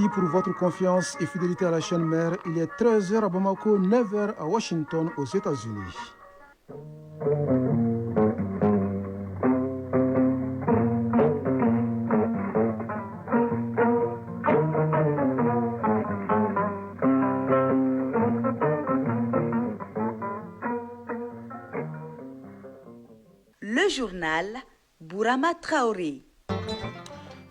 pour votre confiance et fidélité à la chaîne mère. Il est 13h à Bamako, 9h à Washington, aux États-Unis. Le journal Bourama Traoré.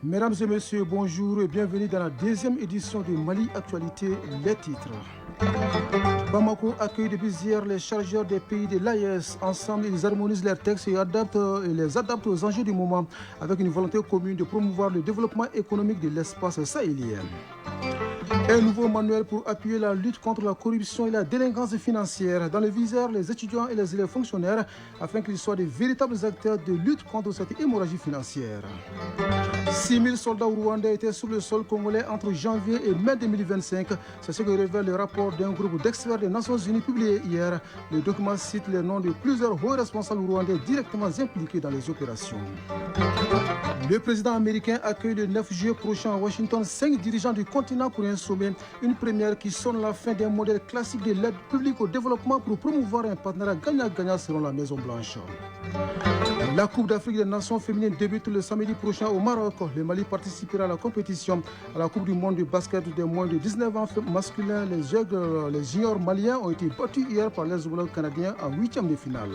Mesdames et messieurs, bonjour et bienvenue dans la deuxième édition de Mali Actualité, les titres. Bamako accueille depuis hier les chargeurs des pays de l'AES. Ensemble, ils harmonisent leurs textes et les adaptent aux enjeux du moment avec une volonté commune de promouvoir le développement économique de l'espace sahélien. Un nouveau manuel pour appuyer la lutte contre la corruption et la délinquance financière. Dans le viseur, les étudiants et les élèves fonctionnaires afin qu'ils soient de véritables acteurs de lutte contre cette hémorragie financière. 6 000 soldats rwandais étaient sur le sol congolais entre janvier et mai 2025. C'est ce que révèle le rapport d'un groupe d'experts des Nations Unies publié hier. Le document cite les noms de plusieurs hauts responsables rwandais directement impliqués dans les opérations. Le président américain accueille le 9 juillet prochain à Washington 5 dirigeants du continent pour un sommet, une première qui sonne la fin d'un modèle classique de l'aide publique au développement pour promouvoir un partenariat gagnant-gagnant selon la Maison-Blanche. La Coupe d'Afrique des Nations féminines débute le samedi prochain au Maroc. Le Mali participera à la compétition. À la Coupe du monde du basket des moins de 19 ans masculins, les juniors maliens ont été battus hier par les homologues canadiens en 8e de finale.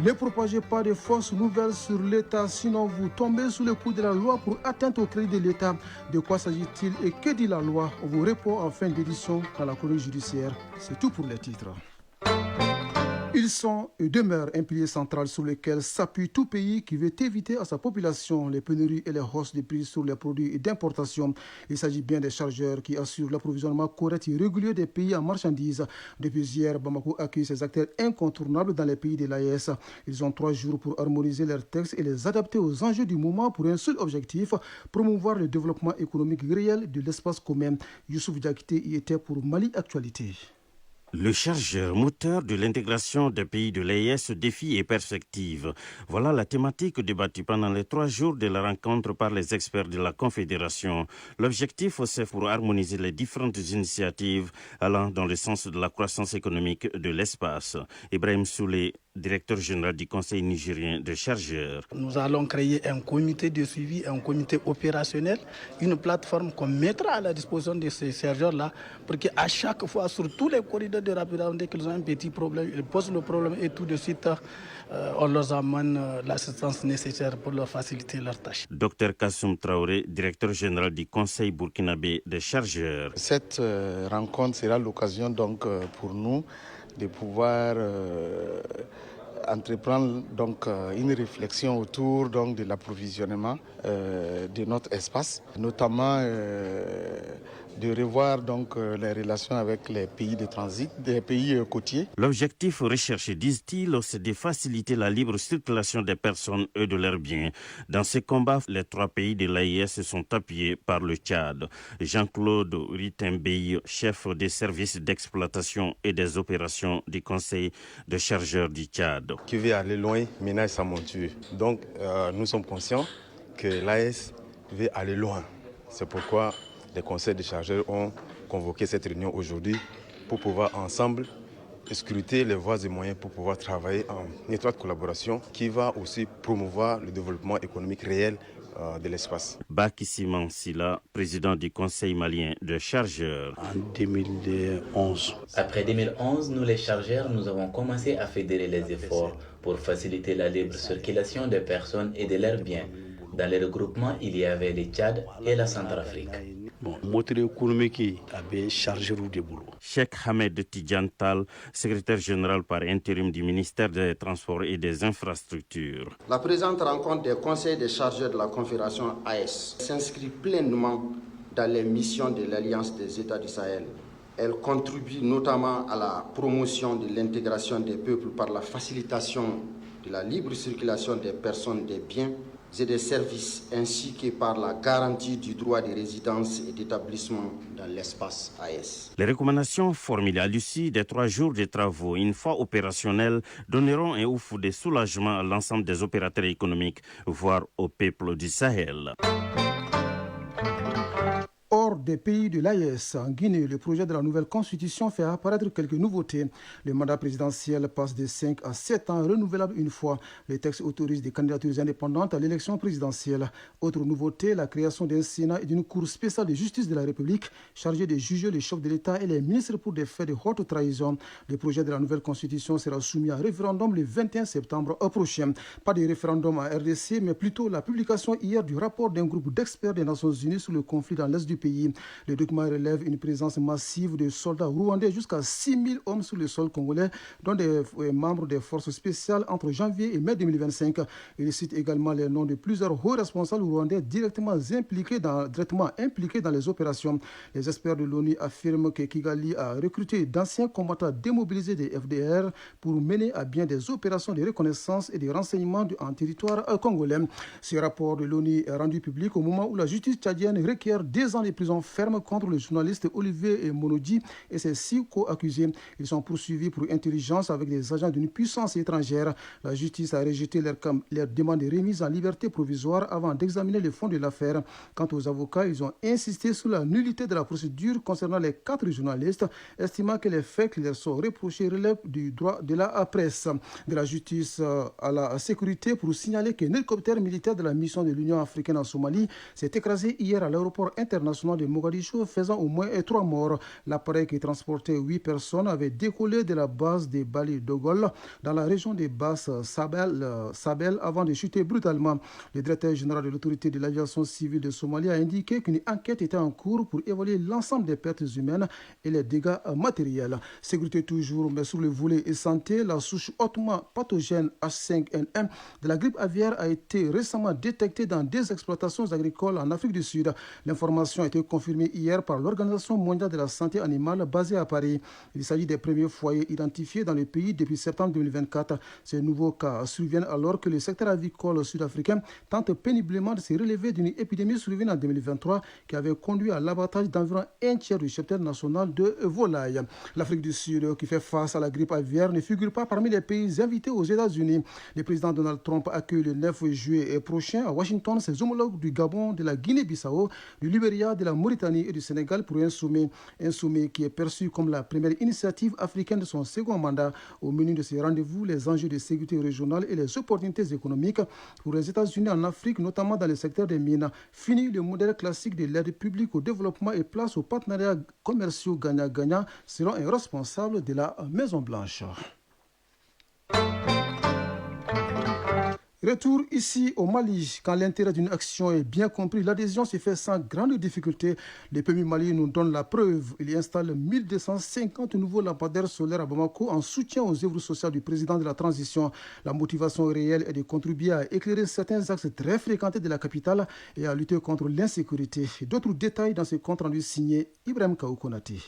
Ne propagez pas de fausses nouvelles sur l'État, sinon vous tombez sous le coup de la loi pour atteinte au crédit de l'État. De quoi s'agit-il et que dit la loi? On vous répond en fin d'édition dans la chronique judiciaire. C'est tout pour les titres. Ils sont et demeurent un pilier central sur lequel s'appuie tout pays qui veut éviter à sa population les pénuries et les hausses de prix sur les produits d'importation. Il s'agit bien des chargeurs qui assurent l'approvisionnement correct et régulier des pays en marchandises. Depuis hier, Bamako accueille ces acteurs incontournables dans les pays de l'AES. Ils ont 3 jours pour harmoniser leurs textes et les adapter aux enjeux du moment pour un seul objectif, promouvoir le développement économique réel de l'espace commun. Youssouf Diakité y était pour Mali Actualité. Le chargeur moteur de l'intégration des pays de l'AES, défis et perspectives. Voilà la thématique débattue pendant les 3 jours de la rencontre par les experts de la Confédération. L'objectif, c'est pour harmoniser les différentes initiatives allant dans le sens de la croissance économique de l'espace. Ibrahim Soulé, directeur général du Conseil nigérien de chargeurs. Nous allons créer un comité de suivi, un comité opérationnel, une plateforme qu'on mettra à la disposition de ces chargeurs-là pour qu'à chaque fois, sur tous les corridors de rapidité, dès qu'ils ont un petit problème, ils posent le problème et tout de suite, on leur amène l'assistance nécessaire pour leur faciliter leurs tâches. Dr Kassoum Traoré, directeur général du Conseil burkinabé des chargeurs. Cette rencontre sera l'occasion donc pour nous de pouvoir entreprendre donc une réflexion autour donc de l'approvisionnement de notre espace, notamment de revoir donc les relations avec les pays de transit, des pays côtiers. L'objectif recherché, disent-ils, c'est de faciliter la libre circulation des personnes et de leurs biens. Dans ce combat, les 3 pays de l'AES sont appuyés par le Tchad. Jean-Claude Ritembey, chef des services d'exploitation et des opérations du Conseil de chargeurs du Tchad. Qui veut aller loin, ménage sa monture. Donc, nous sommes conscients que l'AES veut aller loin. C'est pourquoi les conseils de chargeurs ont convoqué cette réunion aujourd'hui pour pouvoir ensemble scruter les voies et moyens pour pouvoir travailler en étroite collaboration qui va aussi promouvoir le développement économique réel de l'espace. Baki Siman Sila, président du Conseil malien de chargeurs. En 2011. Après 2011, nous les chargeurs, nous avons commencé à fédérer les efforts pour faciliter la libre circulation des personnes et de leurs biens. Dans les regroupements, il y avait le Tchad et la Centrafrique. Moteur économique avait chargé de boulot. Cheikh Hamed Tidjantal, secrétaire général par intérim du ministère des Transports et des Infrastructures. La présente rencontre des conseils des chargeurs de la Confédération AES s'inscrit pleinement dans les missions de l'Alliance des États du Sahel. Elle contribue notamment à la promotion de l'intégration des peuples par la facilitation de la libre circulation des personnes, des biens et des services, ainsi que par la garantie du droit de résidence et d'établissement dans l'espace AES. Les recommandations formulées à l'issue des 3 jours de travaux, une fois opérationnelles, donneront un ouf de soulagement à l'ensemble des opérateurs économiques, voire au peuple du Sahel. rapport des pays de l'AES. En Guinée, le projet de la nouvelle constitution fait apparaître quelques nouveautés. Le mandat présidentiel passe de 5 à 7 ans, renouvelable une fois. Le texte autorise des candidatures indépendantes à l'élection présidentielle. Autre nouveauté, la création d'un Sénat et d'une Cour spéciale de justice de la République chargée de juger les chefs de l'État et les ministres pour des faits de haute trahison. Le projet de la nouvelle constitution sera soumis à référendum le 21 septembre prochain. Pas de référendum à RDC, mais plutôt la publication hier du rapport d'un groupe d'experts des Nations Unies sur le conflit dans l'est du pays. Le document relève une présence massive de soldats rwandais, jusqu'à 6 000 hommes sur le sol congolais, dont des membres des forces spéciales entre janvier et mai 2025. Il cite également les noms de plusieurs hauts responsables rwandais directement impliqués dans les opérations. Les experts de l'ONU affirment que Kigali a recruté d'anciens combattants démobilisés des FDR pour mener à bien des opérations de reconnaissance et de renseignement en territoire congolais. Ce rapport de l'ONU est rendu public au moment où la justice tchadienne requiert 2 ans de prison ferme contre le journaliste Olivier Monodi et ses 6 co-accusés. Ils sont poursuivis pour intelligence avec des agents d'une puissance étrangère. La justice a rejeté leur demande de remise en liberté provisoire avant d'examiner le fond de l'affaire. Quant aux avocats, ils ont insisté sur la nullité de la procédure concernant les 4 journalistes, estimant que les faits qui leur sont reprochés relèvent du droit de la presse. De la justice à la sécurité, pour signaler qu'un hélicoptère militaire de la mission de l'Union africaine en Somalie s'est écrasé hier à l'aéroport international de Mogadiscio, faisant au moins 3 morts. L'appareil qui transportait 8 personnes avait décollé de la base de Bali Dogol dans la région des Basses Sabel avant de chuter brutalement. Le directeur général de l'autorité de l'aviation civile de Somalie a indiqué qu'une enquête était en cours pour évaluer l'ensemble des pertes humaines et les dégâts matériels. Sécurité toujours, mais sur le volet et santé, la souche hautement pathogène H5N1 de la grippe aviaire a été récemment détectée dans des exploitations agricoles en Afrique du Sud. L'information a été confirmée hier par l'Organisation mondiale de la santé animale basée à Paris. Il s'agit des premiers foyers identifiés dans le pays depuis septembre 2024. Ces nouveaux cas surviennent alors que le secteur avicole sud-africain tente péniblement de se relever d'une épidémie survenue en 2023 qui avait conduit à l'abattage d'environ 1/3 du cheptel national de volailles. L'Afrique du Sud, qui fait face à la grippe aviaire, ne figure pas parmi les pays invités aux États-Unis. Le président Donald Trump accueille le 9 juillet prochain à Washington ses homologues du Gabon, de la Guinée-Bissau, du Libéria, de la Mauritanie et du Sénégal pour un sommet qui est perçu comme la première initiative africaine de son second mandat. Au menu de ces rendez-vous, les enjeux de sécurité régionale et les opportunités économiques pour les États-Unis en Afrique, notamment dans le secteur des mines. Fini le modèle classique de l'aide publique au développement et place aux partenariats commerciaux gagnant-gagnant, selon un responsable de la Maison-Blanche. Retour ici au Mali. Quand l'intérêt d'une action est bien compris, l'adhésion se fait sans grande difficulté. Le PMI Mali nous donne la preuve. Il y installe 1250 nouveaux lampadaires solaires à Bamako en soutien aux œuvres sociales du président de la transition. La motivation réelle est de contribuer à éclairer certains axes très fréquentés de la capitale et à lutter contre l'insécurité. D'autres détails dans ce compte rendu signé Ibrahim Kaoukonati.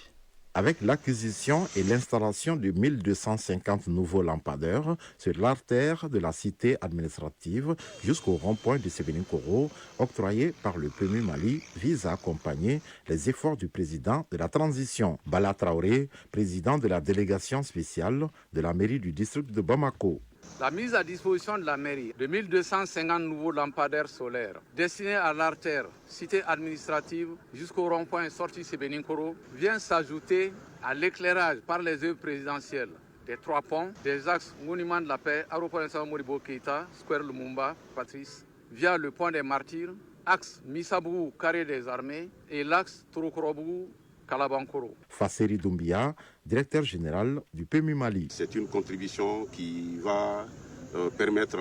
Avec l'acquisition et l'installation de 1250 nouveaux lampadaires sur l'artère de la cité administrative jusqu'au rond-point de Sébenikoro, octroyé par le PMI Mali, vise à accompagner les efforts du président de la transition, Bala Traoré, président de la délégation spéciale de la mairie du district de Bamako. La mise à disposition de la mairie de 1250 nouveaux lampadaires solaires destinés à l'artère cité administrative jusqu'au rond-point sortie Sébenikoro vient s'ajouter à l'éclairage par les œuvres présidentielles des 3 ponts, des axes Monument de la Paix, aéroport Moribo Keïta, Square Lumumba, Patrice, via le pont des Martyrs, axe Missabougou, Carré des Armées et l'axe Touroukorobougou, Kalabankoro. Fasseri Doumbia, directeur général du PMI Mali. C'est une contribution qui va permettre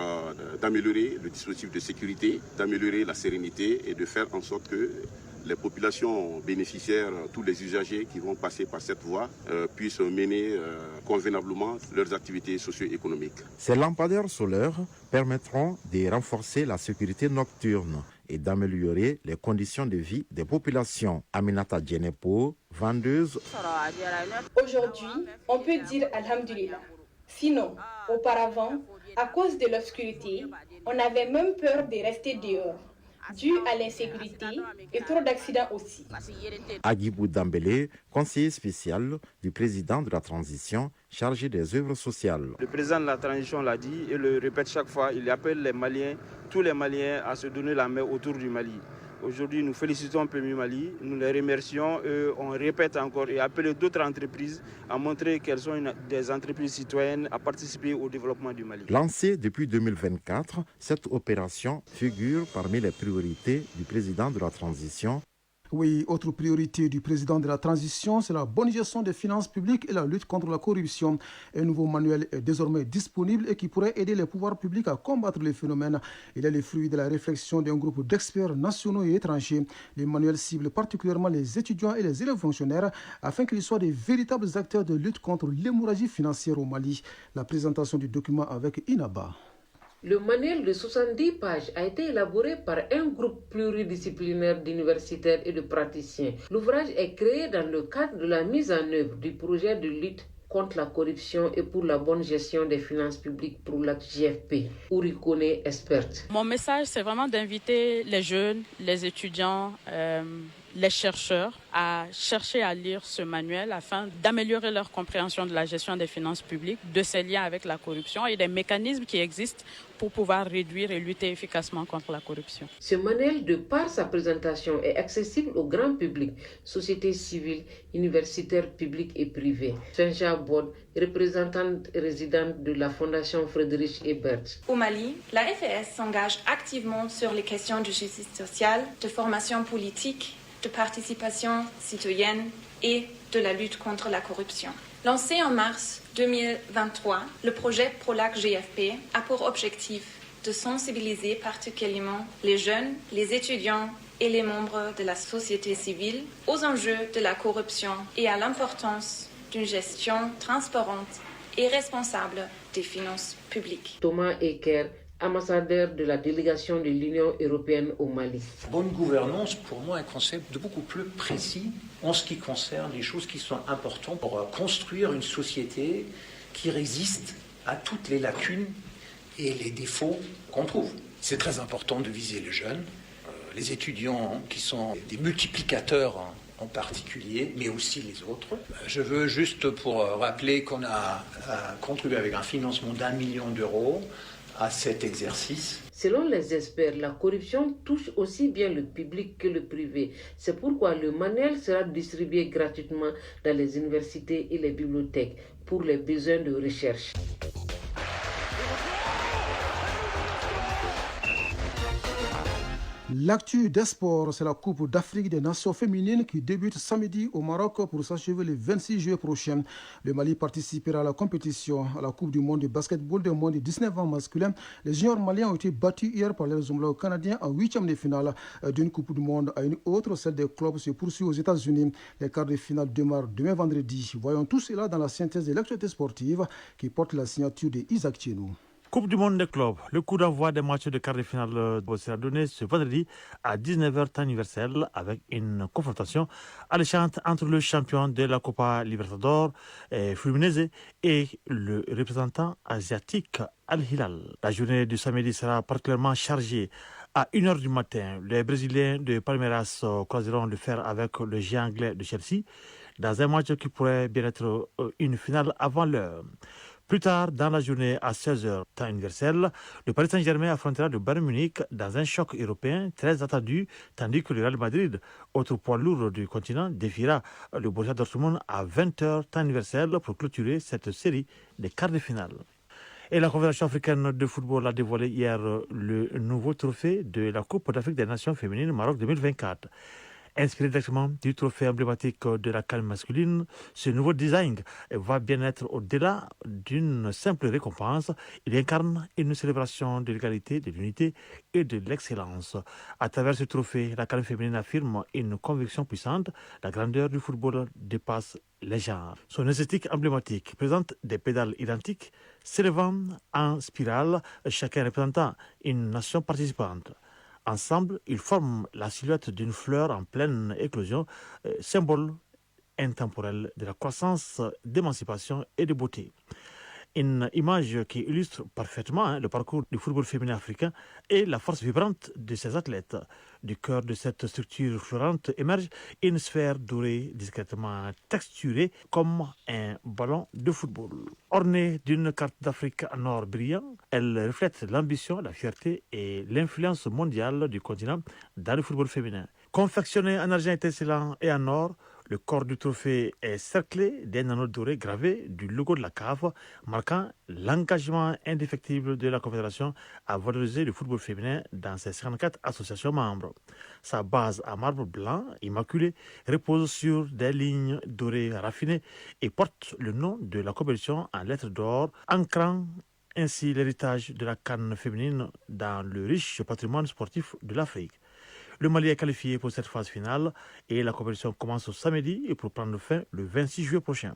d'améliorer le dispositif de sécurité, d'améliorer la sérénité et de faire en sorte que les populations bénéficiaires, tous les usagers qui vont passer par cette voie puissent mener convenablement leurs activités socio-économiques. Ces lampadaires solaires permettront de renforcer la sécurité nocturne et d'améliorer les conditions de vie des populations. Aminata Djenepo, vendeuse. Aujourd'hui, on peut dire Alhamdulillah. Sinon, auparavant, à cause de l'obscurité, on avait même peur de rester dehors, dû à l'insécurité et trop d'accidents aussi. Agibou Dambélé, conseiller spécial du président de la transition, chargé des œuvres sociales. Le président de la transition l'a dit et le répète chaque fois, il appelle les Maliens, tous les Maliens à se donner la main autour du Mali. Aujourd'hui, nous félicitons Premier Mali, nous les remercions et on répète encore et appelle d'autres entreprises à montrer qu'elles sont des entreprises citoyennes à participer au développement du Mali. Lancée depuis 2024, cette opération figure parmi les priorités du président de la transition. Oui, autre priorité du président de la transition, c'est la bonne gestion des finances publiques et la lutte contre la corruption. Un nouveau manuel est désormais disponible et qui pourrait aider les pouvoirs publics à combattre les phénomènes. Il est le fruit de la réflexion d'un groupe d'experts nationaux et étrangers. Les manuels ciblent particulièrement les étudiants et les élèves fonctionnaires afin qu'ils soient des véritables acteurs de lutte contre l'hémorragie financière au Mali. La présentation du document avec Inaba. Le manuel de 70 pages a été élaboré par un groupe pluridisciplinaire d'universitaires et de praticiens. L'ouvrage est créé dans le cadre de la mise en œuvre du projet de lutte contre la corruption et pour la bonne gestion des finances publiques pour la JFP, Urikone experte. Mon message, c'est vraiment d'inviter les jeunes, les étudiants, les chercheurs à chercher à lire ce manuel afin d'améliorer leur compréhension de la gestion des finances publiques, de ses liens avec la corruption et des mécanismes qui existent pour pouvoir réduire et lutter efficacement contre la corruption. Ce manuel, de par sa présentation, est accessible au grand public, société civile, universitaires publics et privés. Senja Bod, représentante résidente de la Fondation Friedrich Ebert. Au Mali, la FES s'engage activement sur les questions de justice sociale, de formation politique, de participation citoyenne et de la lutte contre la corruption. Lancé en mars 2023, le projet PROLAC GFP a pour objectif de sensibiliser particulièrement les jeunes, les étudiants et les membres de la société civile aux enjeux de la corruption et à l'importance d'une gestion transparente et responsable des finances publiques. Thomas Eker, ambassadeur de la délégation de l'Union européenne au Mali. Bonne gouvernance, pour moi, est un concept beaucoup plus précis en ce qui concerne les choses qui sont importantes pour construire une société qui résiste à toutes les lacunes et les défauts qu'on trouve. C'est très important de viser les jeunes, les étudiants qui sont des multiplicateurs en particulier, mais aussi les autres. Je veux juste pour rappeler qu'on a contribué avec un financement d'1 million d'euros à cet exercice. Selon les experts, la corruption touche aussi bien le public que le privé. C'est pourquoi le manuel sera distribué gratuitement dans les universités et les bibliothèques pour les besoins de recherche. L'actu des sports, c'est la Coupe d'Afrique des Nations féminines qui débute samedi au Maroc pour s'achever le 26 juillet prochain. Le Mali participera à la compétition à la Coupe du monde de basketball des moins de 19 ans masculins. Les juniors maliens ont été battus hier par leurs homologues canadiens en 8e de finale. D'une Coupe du monde à une autre, celle des clubs se poursuit aux États-Unis. Les quarts de finale démarrent demain vendredi. Voyons tout cela dans la synthèse de l'actualité sportive qui porte la signature de Isaac Tchenou. Coupe du monde des clubs. Le coup d'envoi des matchs de quart de finale sera donné ce vendredi à 19h temps universel avec une confrontation alléchante entre le champion de la Copa Libertadores, Fluminense, et le représentant asiatique Al Hilal. La journée du samedi sera particulièrement chargée. À 1h du matin, les Brésiliens de Palmeiras croiseront le fer avec le géant anglais de Chelsea dans un match qui pourrait bien être une finale avant l'heure. Plus tard, dans la journée, à 16h, temps universel, le Paris Saint-Germain affrontera le Bayern Munich dans un choc européen très attendu, tandis que le Real Madrid, autre poids lourd du continent, défiera le Borussia Dortmund à 20h, temps universel, pour clôturer cette série des quarts de finale. Et la Confédération africaine de football a dévoilé hier le nouveau trophée de la Coupe d'Afrique des Nations féminines Maroc 2024. Inspiré directement du trophée emblématique de la CAN masculine, ce nouveau design va bien être au-delà d'une simple récompense. Il incarne une célébration de l'égalité, de l'unité et de l'excellence. À travers ce trophée, la CAN féminine affirme une conviction puissante. La grandeur du football dépasse les genres. Son esthétique emblématique présente des pédales identiques s'élevant en spirale, chacun représentant une nation participante. Ensemble, ils forment la silhouette d'une fleur en pleine éclosion, symbole intemporel de la croissance, d'émancipation et de beauté. Une image qui illustre parfaitement le parcours du football féminin africain et la force vibrante de ses athlètes. Du cœur de cette structure florante émerge une sphère dorée discrètement texturée comme un ballon de football. Ornée d'une carte d'Afrique en or brillant, elle reflète l'ambition, la fierté et l'influence mondiale du continent dans le football féminin. Confectionné en argent étincelant et en or, le corps du trophée est cerclé d'un anneau doré gravé du logo de la CAF, marquant l'engagement indéfectible de la Confédération à valoriser le football féminin dans ses 54 associations membres. Sa base en marbre blanc immaculé repose sur des lignes dorées raffinées et porte le nom de la compétition en lettres d'or, ancrant ainsi l'héritage de la CAN féminine dans le riche patrimoine sportif de l'Afrique. Le Mali est qualifié pour cette phase finale et la compétition commence au samedi et pour prendre fin le 26 juillet prochain.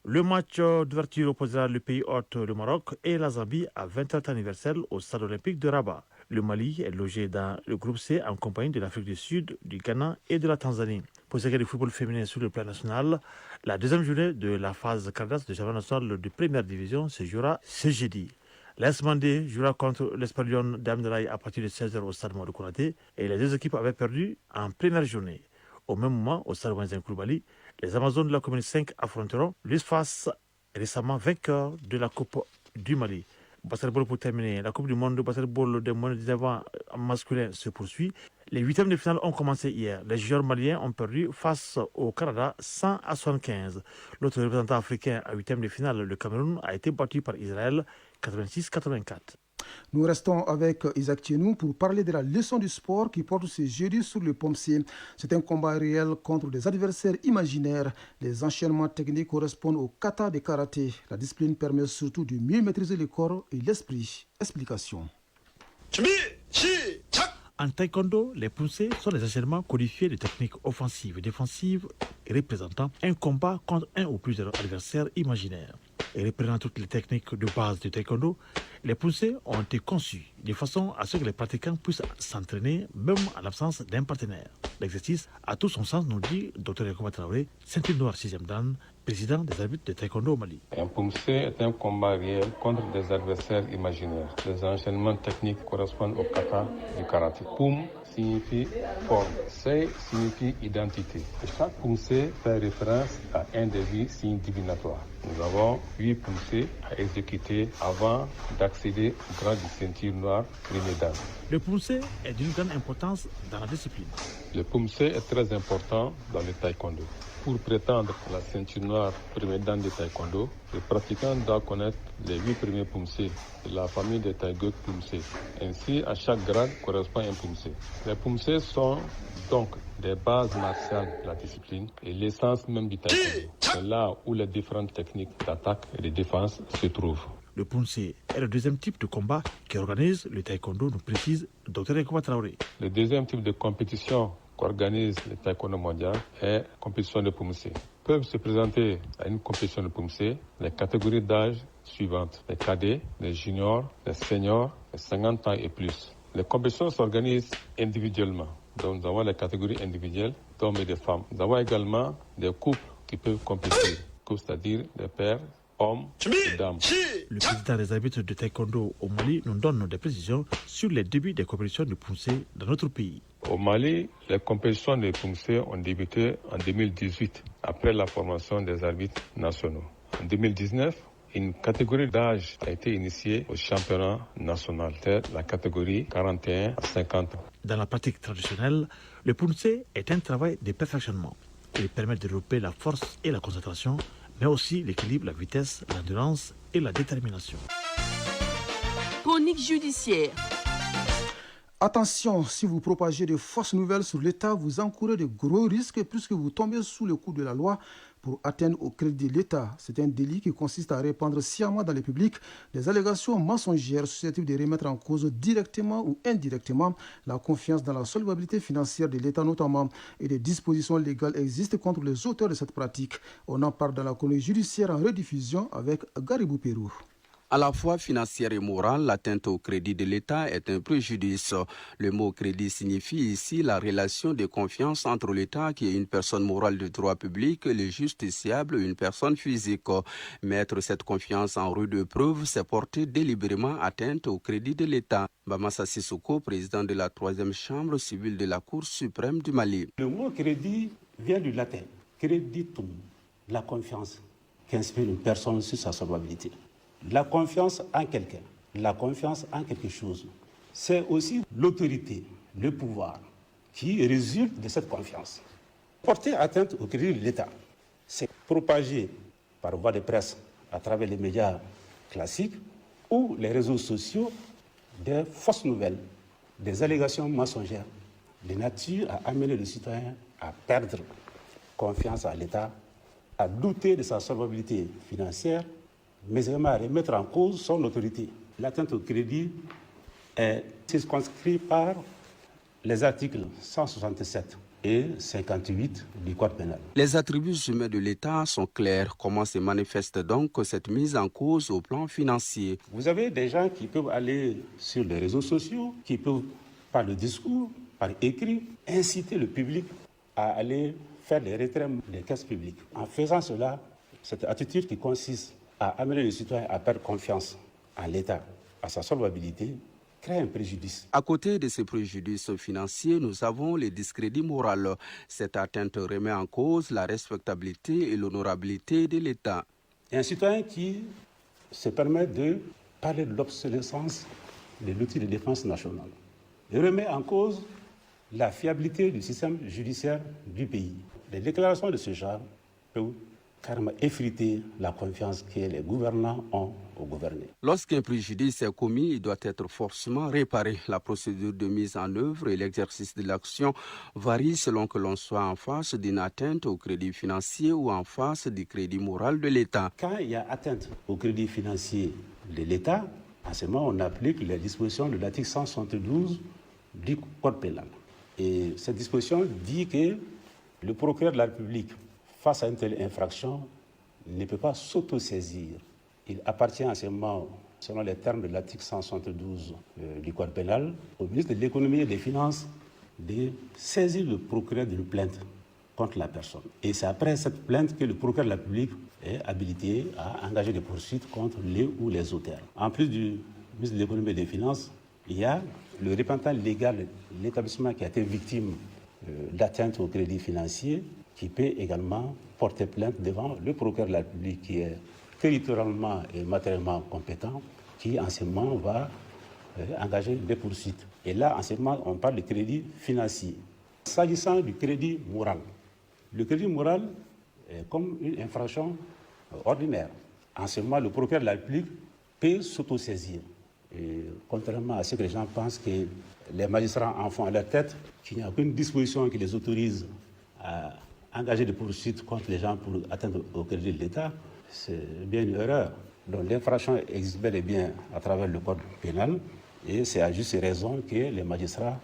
Le match d'ouverture opposera le pays hôte, le Maroc, et la Zambie à 20h anniversaire au stade olympique de Rabat. Le Mali est logé dans le groupe C en compagnie de l'Afrique du Sud, du Ghana et de la Tanzanie. Pour ce qui est du football féminin sur le plan national, la deuxième journée de la phase candidature de championnat national de première division se jouera ce jeudi. L'AS Mandé jouera contre l'Espalion d'Amdelaï à partir de 16h au stade Mouadou Konaté et les deux équipes avaient perdu en première journée. Au même moment, au stade Wenzen Koulibaly, les Amazones de la commune 5 affronteront l'USFAS, récemment vainqueur de la Coupe du Mali. Basketball pour terminer, la Coupe du monde de basketball des moins de 19 ans masculin se poursuit. Les huitièmes de finale ont commencé hier. Les joueurs maliens ont perdu face au Canada 100-75. L'autre représentant africain à huitièmes de finale, le Cameroun, a été battu par Israël 86-84. Nous restons avec Isaac Thienou pour parler de la leçon du sport qui porte ce jeudi sur le Pompier. C'est un combat réel contre des adversaires imaginaires. Les enchaînements techniques correspondent au kata de karaté. La discipline permet surtout de mieux maîtriser le corps et l'esprit. Explication. En taekwondo, les poussées sont les enchaînements codifiés de techniques offensives et défensives représentant un combat contre un ou plusieurs adversaires imaginaires. Et reprenant toutes les techniques de base du taekwondo, les poussées ont été conçues de façon à ce que les pratiquants puissent s'entraîner même en l'absence d'un partenaire. L'exercice a tout son sens, nous dit Dr Yacoub Traoré, ceinture noire 6e dan, président des arbitres de taekwondo au Mali. Un poussé est un combat réel contre des adversaires imaginaires. Les enchaînements techniques correspondent au kata du karaté. Poum signifie forme, sei signifie identité. Et chaque poussé fait référence à un des 8 signes divinatoires. Nous avons 8 poussées à exécuter avant d'accéder au grade de ceinture noire premier dan. Le poussé est d'une grande importance dans la discipline. Le poussé est très important dans le taekwondo. Pour prétendre à la ceinture noire premier dan de taekwondo, le pratiquant doit connaître les 8 premiers poussés de la famille des taïgok poussés. Ainsi, à chaque grade correspond un poussé. Les poussés sont donc des bases martiales de la discipline et l'essence même du taekwondo. C'est là où les différentes techniques d'attaque et de défense se trouvent. Le poussé est le deuxième type de combat qui organise le taekwondo, nous précise Dr Yacoub Traoré. Le deuxième type de compétition qu'organise le taekwondo mondial est la compétition de poussé. Peuvent se présenter à une compétition de poussé les catégories d'âge suivantes: les cadets, les juniors, les seniors, les 50 ans et plus. Les compétitions s'organisent individuellement. Donc nous avons les catégories individuelles d'hommes et de femmes. Nous avons également des couples qui peuvent compétir, c'est-à-dire des pères, hommes et dames. Le président des arbitres de taekwondo au Mali nous donne des précisions sur les débuts des compétitions de poussé dans notre pays. Au Mali, les compétitions de poussé ont débuté en 2018, après la formation des arbitres nationaux. En 2019, une catégorie d'âge a été initiée au championnat national, c'est la catégorie 41 à 50 ans. Dans la pratique traditionnelle, le poussé est un travail de perfectionnement. Il permet de développer la force et la concentration, mais aussi l'équilibre, la vitesse, l'endurance et la détermination. Chronique judiciaire. Attention, si vous propagez de fausses nouvelles sur l'État, vous encourez de gros risques puisque vous tombez sous le coup de la loi pour atteindre au crédit de l'État. C'est un délit qui consiste à répandre sciemment dans le public des allégations mensongères susceptibles de remettre en cause directement ou indirectement la confiance dans la solvabilité financière de l'État notamment, et des dispositions légales existent contre les auteurs de cette pratique. On en parle dans la chronique judiciaire en rediffusion avec Garibou Pérou. À la fois financière et morale, l'atteinte au crédit de l'État est un préjudice. Le mot crédit signifie ici la relation de confiance entre l'État, qui est une personne morale de droit public, et le justiciable, une personne physique. Mettre cette confiance en rude preuve, c'est porter délibérément atteinte au crédit de l'État. Bamassa Sissoko, président de la 3e chambre civile de la Cour suprême du Mali. Le mot crédit vient du latin, creditum, la confiance qu'inspire une personne sur sa solvabilité. La confiance en quelqu'un, la confiance en quelque chose, c'est aussi l'autorité, le pouvoir qui résulte de cette confiance. Porter atteinte au crédit de l'État, c'est propager par voie de presse à travers les médias classiques ou les réseaux sociaux des fausses nouvelles, des allégations mensongères, de nature à amener le citoyen à perdre confiance à l'État, à douter de sa solvabilité financière, mais également à remettre en cause son autorité. L'atteinte au crédit est circonscrite par les articles 167 et 58 du Code pénal. Les attributs humains de l'État sont clairs. Comment se manifeste donc cette mise en cause au plan financier? Vous avez des gens qui peuvent aller sur les réseaux sociaux, qui peuvent, par le discours, par écrit, inciter le public à aller faire des retraits des caisses publiques. En faisant cela, cette attitude qui consiste à amener les citoyens à perdre confiance en l'État, à sa solvabilité, crée un préjudice. À côté de ces préjudices financiers, nous avons les discrédits moraux. Cette atteinte remet en cause la respectabilité et l'honorabilité de l'État. Un citoyen qui se permet de parler de l'obsolescence de l'outil de défense nationale remet en cause la fiabilité du système judiciaire du pays. Les déclarations de ce genre peuvent carrément effriter la confiance que les gouvernants ont aux gouvernés. Lorsqu'un préjudice est commis, il doit être forcément réparé. La procédure de mise en œuvre et l'exercice de l'action varient selon que l'on soit en face d'une atteinte au crédit financier ou en face du crédit moral de l'État. Quand il y a atteinte au crédit financier de l'État, en ce moment, on applique les dispositions de l'article 172 du Code pénal. Et cette disposition dit que le procureur de la République, face à une telle infraction, ne peut pas s'autosaisir. Il appartient en ce moment, selon les termes de l'article 172 du Code pénal, au ministre de l'Économie et des Finances de saisir le procureur d'une plainte contre la personne. Et c'est après cette plainte que le procureur de la République est habilité à engager des poursuites contre les ou les auteurs. En plus du ministre de l'Économie et des Finances, il y a le représentant légal de l'établissement qui a été victime d'atteinte au crédit financier, qui peut également porter plainte devant le procureur de la République qui est territorialement et matériellement compétent, qui en ce moment va engager des poursuites. Et là, en ce moment, on parle de crédit financier. S'agissant du crédit moral, le crédit moral est comme une infraction ordinaire. En ce moment, le procureur de la République peut s'autosaisir. Et contrairement à ce que les gens pensent que les magistrats en font à leur tête, qu'il n'y a aucune disposition qui les autorise à engager des poursuites contre les gens pour atteindre au crédit de l'État, c'est bien une erreur. Donc l'infraction existe bel et bien à travers le Code pénal et c'est à juste raison que les magistrats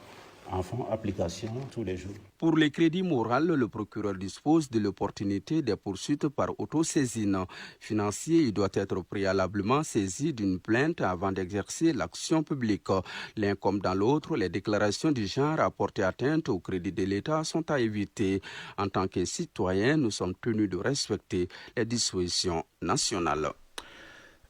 en font application tous les jours. Pour les crédits moraux, le procureur dispose de l'opportunité des poursuites par autosaisine. Financier, il doit être préalablement saisi d'une plainte avant d'exercer l'action publique. L'un comme dans l'autre, les déclarations du genre à porter atteinte au crédit de l'État sont à éviter. En tant que citoyens, nous sommes tenus de respecter les dispositions nationales.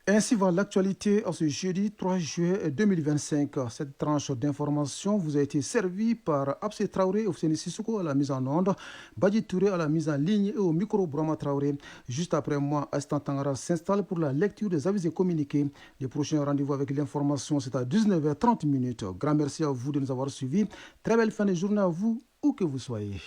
Ainsi va l'actualité en ce jeudi 3 juillet 2025. Cette tranche d'information vous a été servie par Abse Traoré, Ousseini Sissoko à la mise en onde, Badji Touré à la mise en ligne et au micro Brahma Traoré. Juste après moi, Astan Tangara s'installe pour la lecture des avis et communiqués. Le prochain rendez-vous avec l'information, c'est à 19h30. Grand merci à vous de nous avoir suivis. Très belle fin de journée à vous, où que vous soyez.